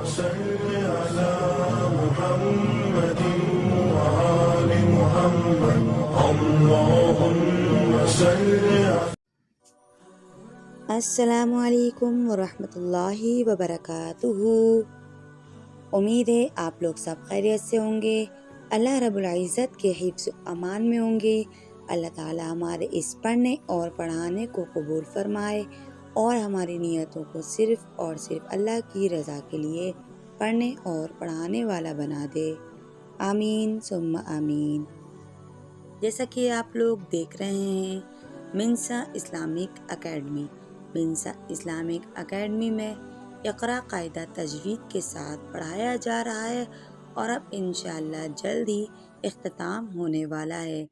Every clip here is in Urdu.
صل على محمد وآل محمد اللهم صل السلام علیکم ورحمۃ اللہ وبرکاتہ۔ امید ہے آپ لوگ سب خیریت سے ہوں گے، اللہ رب العزت کے حفظ و امان میں ہوں گے۔ اللہ تعالی ہمارے اس پڑھنے اور پڑھانے کو قبول فرمائے اور ہماری نیتوں کو صرف اور صرف اللہ کی رضا کے لیے پڑھنے اور پڑھانے والا بنا دے، آمین ثم آمین۔ جیسا کہ آپ لوگ دیکھ رہے ہیں، منصا اسلامک اکیڈمی، منصا اسلامک اکیڈمی میں اقرا قاعدہ تجوید کے ساتھ پڑھایا جا رہا ہے اور اب انشاءاللہ جلد ہی اختتام ہونے والا ہے۔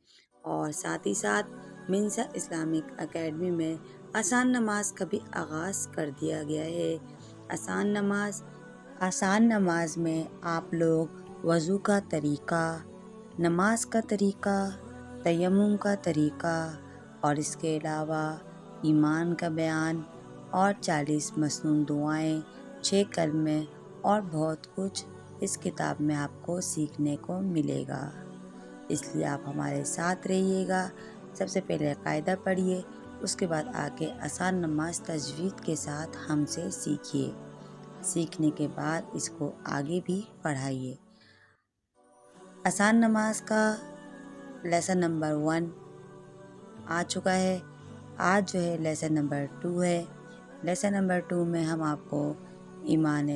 اور ساتھ ہی ساتھ منصا اسلامک اکیڈمی میں آسان نماز کا بھی آغاز کر دیا گیا ہے۔ آسان نماز میں آپ لوگ وضو کا طریقہ، نماز کا طریقہ، تیمم کا طریقہ اور اس کے علاوہ ایمان کا بیان اور 40 مسنون دعائیں، 6 کلمے اور بہت کچھ اس کتاب میں آپ کو سیکھنے کو ملے گا، اس لیے آپ ہمارے ساتھ رہیے گا۔ سب سے پہلے قاعدہ پڑھیے، اس کے بعد آ کے آسان نماز تجوید کے ساتھ ہم سے سیکھیے، سیکھنے کے بعد اس کو آگے بھی پڑھائیے۔ آسان نماز کا لیسن نمبر 1 آ چکا ہے، آج جو ہے لیسن نمبر 2 ہے۔ لیسن نمبر 2 میں ہم آپ کو ایمان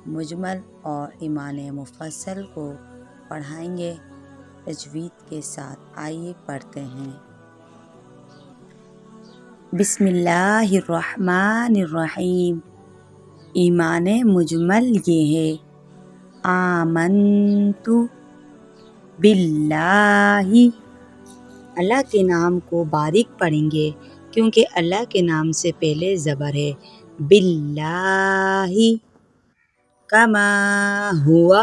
مجمل اور ایمان مفصل کو پڑھائیں گے تجوید کے ساتھ۔ آئیے پڑھتے ہیں۔ بسم اللہ الرحمن الرحیم۔ ایمان مجمل یہ ہے، آمنت باللہ۔ اللہ کے نام کو باریک پڑھیں گے کیونکہ اللہ کے نام سے پہلے زبر ہے۔ باللہ، کما ہوا،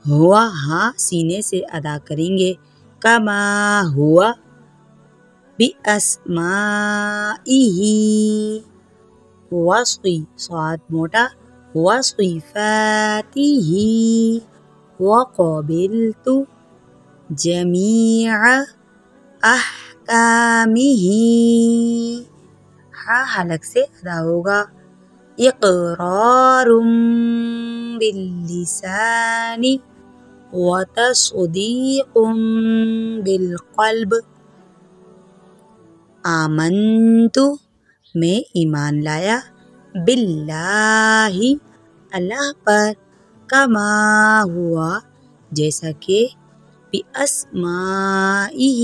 ہوا ہاں سینے سے ادا کریں گے، کما ہوا، بِأَسْمَائِهِ، وصفی صاد موٹا، وصفاتہ، وقبلت جمیع احکامہ، ہاں حلق سے ادا ہوگا، اقرار باللسان وتصدیق بالقلب۔ آمنت میں ایمان لایا، باللہ اللہ پر، کما ہوا جیسا کہ، بِأَسْمَائِهِ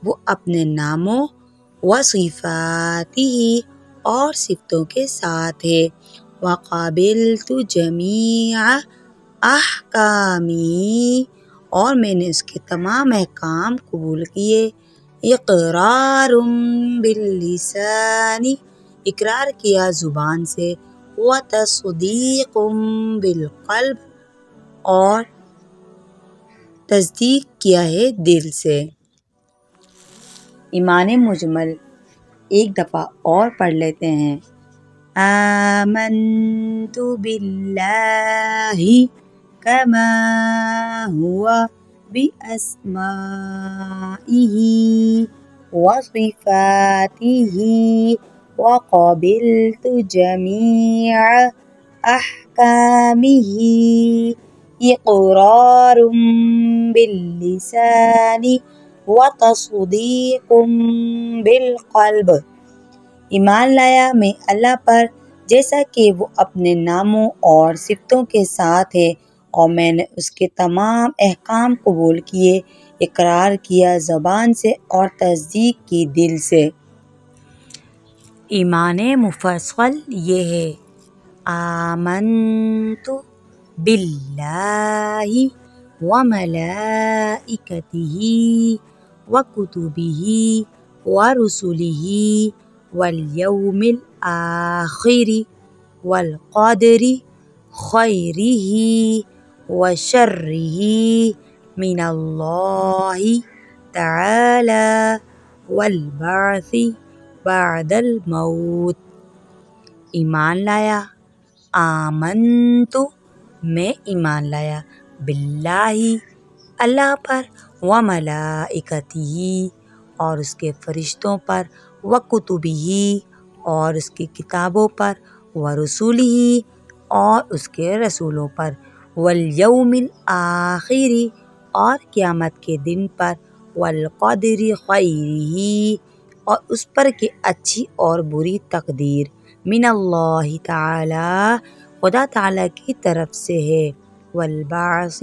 وہ اپنے ناموں، وصفاتہ اور صفتوں کے ساتھ ہے، وقبلت جمیع احکامی اور میں نے اس کے تمام احکام قبول کیے، اقرار باللسان اقرار کیا زبان سے، وتصدیق بالقلب اور تصدیق کیا ہے دل سے۔ ایمان مجمل ایک دفعہ اور پڑھ لیتے ہیں۔ آمنت باللہ کما ہوا بِأَسْمَائِهِ وصفاتہ وقبلت جمیع احکامہ اقرار باللسان وتصدیق بالقلب۔ ایمان لایا میں اللہ پر جیسا کہ وہ اپنے ناموں اور صفتوں کے ساتھ ہے، اور میں نے اس کے تمام احکام قبول کیے، اقرار کیا زبان سے اور تصدیق کی دل سے۔ ایمان مفصل یہ ہے، آمنت باللہ وملائکتہ وکتبہ ورسلہ والیوم الآخر والقدر خیرہ وشرہ من اللہ تعالی والبعث بعد الموت۔ ایمان لایا آمنتو میں ایمان لایا، باللہ اللہ پر، و ملائکتہ اور اس کے فرشتوں پر، و کتبہ اور اس کی کتابوں پر، و رسولہ اور اس کے رسولوں پر، والیوم الآخر اور قیامت کے دن پر، والقدر خیرہ اور اس پر کہ اچھی اور بری تقدیر من اللہ تعالی خدا تعالی کی طرف سے ہے، والبعث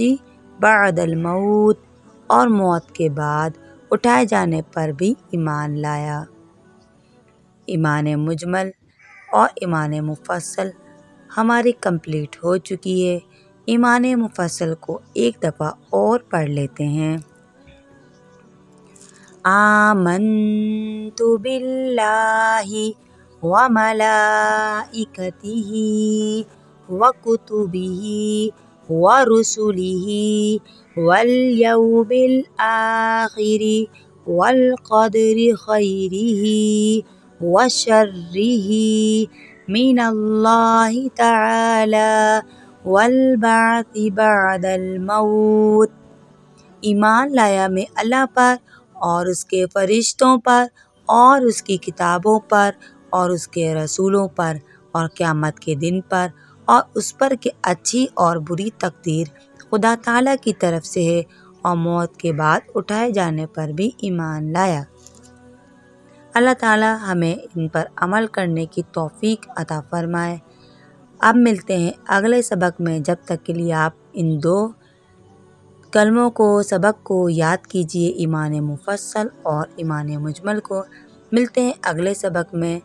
بعد الموت اور موت کے بعد اٹھائے جانے پر بھی ایمان لایا۔ ایمان مجمل اور ایمان مفصل ہماری کمپلیٹ ہو چکی ہے۔ ایمان مفصل کو ایک دفعہ اور پڑھ لیتے ہیں۔ آمنت باللہ و ملائکتہ و کتبہ و رسلہ والیوم الآخر والقدر خیرہ و شرہ من اللہ تعالی والبعث بعد الموت۔ ایمان لایا میں اللہ پر اور اس کے فرشتوں پر اور اس کی کتابوں پر اور اس کے رسولوں پر اور قیامت کے دن پر اور اس پر کہ اچھی اور بری تقدیر خدا تعالیٰ کی طرف سے ہے اور موت کے بعد اٹھائے جانے پر بھی ایمان لایا۔ اللہ تعالیٰ ہمیں ان پر عمل کرنے کی توفیق عطا فرمائے۔ اب ملتے ہیں اگلے سبق میں، جب تک کے لیے آپ ان دو کلموں کو سبق کو یاد کیجیے، ایمان مفصل اور ایمان مجمل کو۔ ملتے ہیں اگلے سبق میں،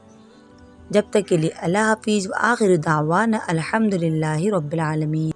جب تک کے لیے اللہ حافظ، وآخر دعوانا الحمدللہ رب العالمین۔